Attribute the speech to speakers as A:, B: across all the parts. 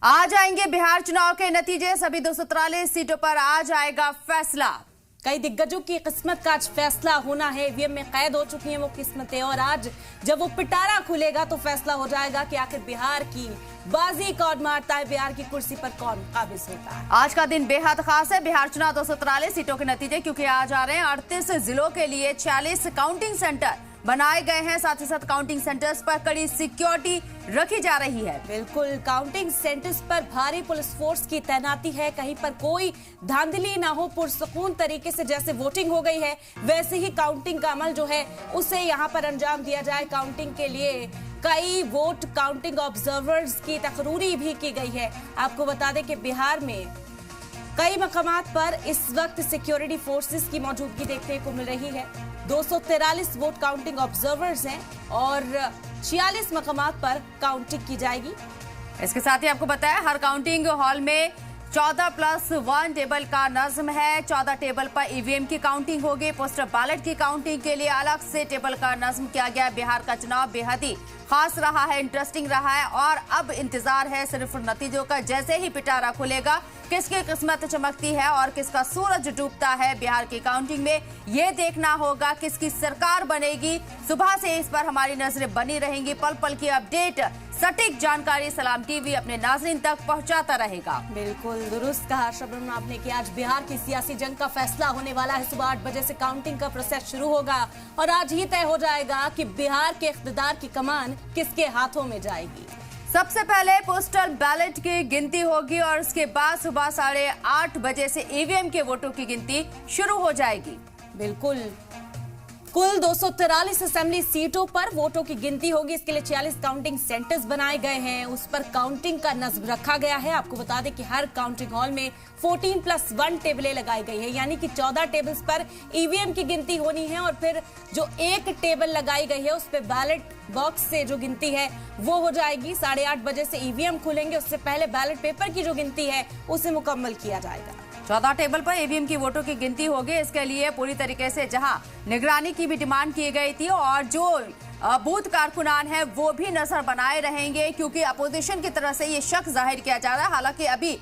A: आ जाएंगे बिहार चुनाव के नतीजे। सभी 243 सीटों पर आज आएगा फैसला।
B: कई दिग्गजों की किस्मत का आज फैसला होना है। ईवीएम में कैद हो चुकी हैं वो किस्मतें और आज जब वो पिटारा खुलेगा तो फैसला हो जाएगा कि आखिर बिहार की बाजी कौन मारता है, बिहार की कुर्सी पर कौन काबिज होता है।
A: आज का दिन बेहद खास है। बिहार चुनाव 243 सीटों के नतीजे क्योंकि आज आ रहे हैं। 38 जिलों के लिए 46 काउंटिंग सेंटर बनाए गए हैं। साथ ही साथ काउंटिंग सेंटर्स पर कड़ी सिक्योरिटी रखी जा रही है।
B: बिल्कुल, काउंटिंग सेंटर्स पर भारी पुलिस फोर्स की तैनाती है। कहीं पर कोई धांधली ना हो, पुरसुकून तरीके से जैसे वोटिंग हो गई है वैसे ही काउंटिंग का अमल जो है उसे यहाँ पर अंजाम दिया जाए। काउंटिंग के लिए कई वोट काउंटिंग ऑब्जर्वर्स की तकरूरी भी की गई है। आपको बता दें कि बिहार में कई मकामात पर इस वक्त सिक्योरिटी फोर्सेस की मौजूदगी देखने को मिल रही है। 243 वोट काउंटिंग ऑब्जर्वर्स हैं और 46 मकामात पर काउंटिंग की जाएगी।
A: इसके साथ ही आपको बताया हर काउंटिंग हॉल में 14+1 टेबल का नज्म है। 14 टेबल पर ईवीएम की काउंटिंग होगी। पोस्टल बैलेट की काउंटिंग के लिए अलग से टेबल का नज्म किया गया। बिहार का चुनाव बेहद ही खास रहा है, इंटरेस्टिंग रहा है और अब इंतजार है सिर्फ नतीजों का। जैसे ही पिटारा खुलेगा किसकी किस्मत चमकती है और किसका सूरज डूबता है बिहार की काउंटिंग में, ये देखना होगा। किसकी सरकार बनेगी, सुबह से इस पर हमारी नजरें बनी रहेंगी। पल पल की अपडेट, सटीक जानकारी सलाम टीवी अपने नाज़रीन तक पहुंचाता रहेगा।
B: बिल्कुल दुरुस्त कहा शबनम आपने कि आज बिहार की सियासी जंग का फैसला होने वाला है। सुबह 8 बजे से काउंटिंग का प्रोसेस शुरू होगा और आज ही तय हो जाएगा कि बिहार के इख्तिदार की कमान किसके हाथों में जाएगी।
A: सबसे पहले पोस्टल बैलेट की गिनती होगी और उसके बाद सुबह 8:30 बजे से ईवीएम के वोटों की गिनती शुरू हो जाएगी।
B: बिल्कुल, कुल 243 असेंबली सीटों पर वोटों की गिनती होगी। इसके लिए 46 काउंटिंग सेंटर्स बनाए गए हैं। उस पर काउंटिंग का नज्म रखा गया है। आपको बता दें कि हर काउंटिंग हॉल में 14+1 टेबलें लगाई गई है, यानी कि 14 टेबल्स पर ईवीएम की गिनती होनी है और फिर जो एक टेबल लगाई गई है उस पर बैलेट बॉक्स से जो गिनती है वो हो जाएगी। 8:30 बजे से ईवीएम खुलेंगे, उससे पहले बैलेट पेपर की जो गिनती है उसे मुकम्मल किया जाएगा।
A: 14 टेबल पर ईवीएम की वोटों की गिनती होगी। इसके लिए पूरी तरीके से जहां निगरानी की भी डिमांड की गई थी और जो बूथ कारकुनान है वो भी नजर बनाए रहेंगे क्योंकि अपोजिशन की तरफ से ये शक जाहिर किया जा रहा है। हालांकि अभी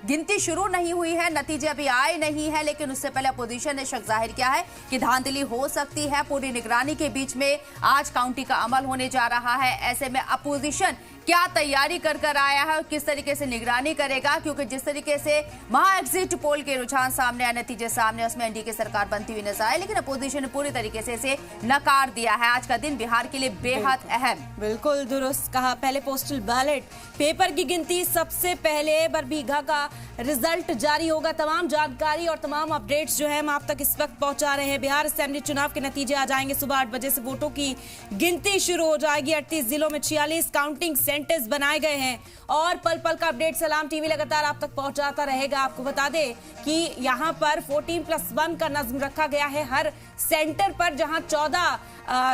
A: गिनती शुरू नहीं हुई है, नतीजे अभी आए नहीं है, लेकिन उससे पहले अपोजिशन ने शक जाहिर किया है कि धांधली हो सकती है। पूरी निगरानी के बीच में आज काउंटिंग का अमल होने जा रहा है। ऐसे में अपोजिशन क्या तैयारी कर आया है और किस तरीके से निगरानी करेगा, क्योंकि जिस तरीके से महा एग्जिट पोल के रुझान सामने आए, नतीजे सामने, उसमें एनडीए की सरकार बनती हुई नजर आए, लेकिन अपोजिशन ने पूरी तरीके से इसे नकार दिया है। आज का दिन बिहार के लिए बेहद अहम।
B: बिल्कुल दुरुस्त कहा। पहले पोस्टल बैलेट पेपर की गिनती, सबसे पहले बरबीघा का रिजल्ट जारी होगा। तमाम जानकारी और तमाम अपडेट्स जो है हम आप तक इस वक्त पहुंचा रहे हैं। बिहार असेंबली चुनाव के नतीजे आ जाएंगे। सुबह 8 बजे से वोटों की गिनती शुरू हो जाएगी। 38 जिलों में 46 काउंटिंग सेंटर्स बनाए गए हैं और पल पल का अपडेट सलाम टीवी लगातार आप तक पहुंचाता रहेगा। आपको बता दें कि यहाँ पर 14+1 का नज्म रखा गया है हर सेंटर पर, जहां 14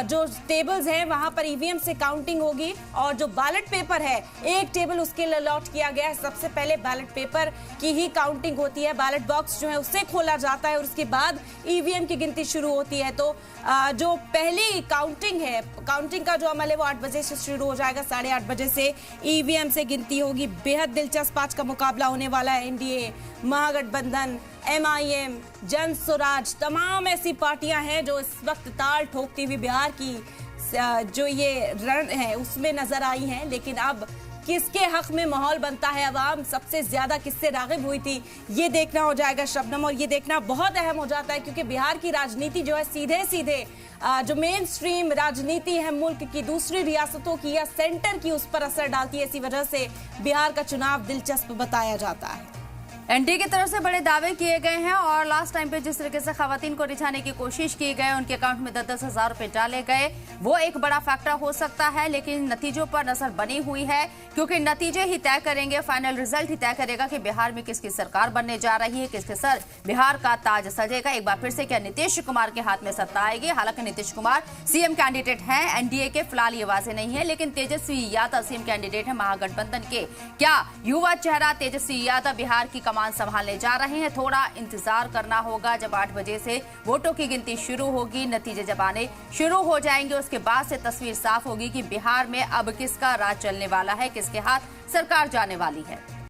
B: जो टेबल्स हैं वहां पर ईवीएम से काउंटिंग होगी और जो बैलेट पेपर है एक टेबल उसके लिए अलॉट किया गया है। सबसे पहले बैलेट पेपर की ही काउंटिंग होती है। बैलेट बॉक्स जो है उससे खोला जाता है और उसके बाद ईवीएम की गिनती शुरू होती है। तो जो पहली काउंटिंग है, काउंटिंग का जो अमल है वो 8 बजे से शुरू हो जाएगा। 8:30 बजे से ईवीएम से गिनती होगी। बेहद दिलचस्प आज का मुकाबला होने वाला है। एनडीए, महागठबंधन, एमआईएम, जन स्वराज, तमाम ऐसी पार्टियां हैं जो इस वक्त ताल ठोकती हुई बिहार की जो ये रण है उसमें नजर आई हैं। लेकिन अब किसके हक में माहौल बनता है, अवाम सबसे ज्यादा किससे राग़िब हुई थी, ये देखना हो जाएगा शबनम। और ये देखना बहुत अहम हो जाता है क्योंकि बिहार की राजनीति जो है सीधे सीधे जो मेन स्ट्रीम राजनीति है मुल्क की, दूसरी रियासतों की या सेंटर की, उस पर असर डालती है। इसी वजह से बिहार का चुनाव दिलचस्प बताया जाता है।
A: एनडीए की तरफ से बड़े दावे किए गए हैं और लास्ट टाइम पे जिस तरीके से खवातीन को रिझाने की कोशिश की गई, उनके अकाउंट में 10-10 हजार रुपए डाले गए, वो एक बड़ा फैक्टर हो सकता है। लेकिन नतीजों पर नजर बनी हुई है क्योंकि नतीजे ही तय करेंगे, फाइनल रिजल्ट ही तय करेगा कि बिहार में किसकी सरकार बनने जा रही है, किसके सर बिहार का ताज सजेगा। एक बार फिर से क्या नीतीश कुमार के हाथ में सत्ता आएगी? हालांकि नीतीश कुमार सीएम कैंडिडेट हैं एनडीए के, फिलहाल ये वाजे नहीं है, लेकिन तेजस्वी यादव सीएम कैंडिडेट है महागठबंधन के। क्या युवा चेहरा तेजस्वी यादव बिहार की कमान संभालने जा रहे हैं। थोड़ा इंतजार करना होगा। जब 8 बजे से वोटों की गिनती शुरू होगी, नतीजे जब आने शुरू हो जाएंगे, उसके बाद से तस्वीर साफ होगी कि बिहार में अब किसका राज चलने वाला है, किसके हाथ सरकार जाने वाली है।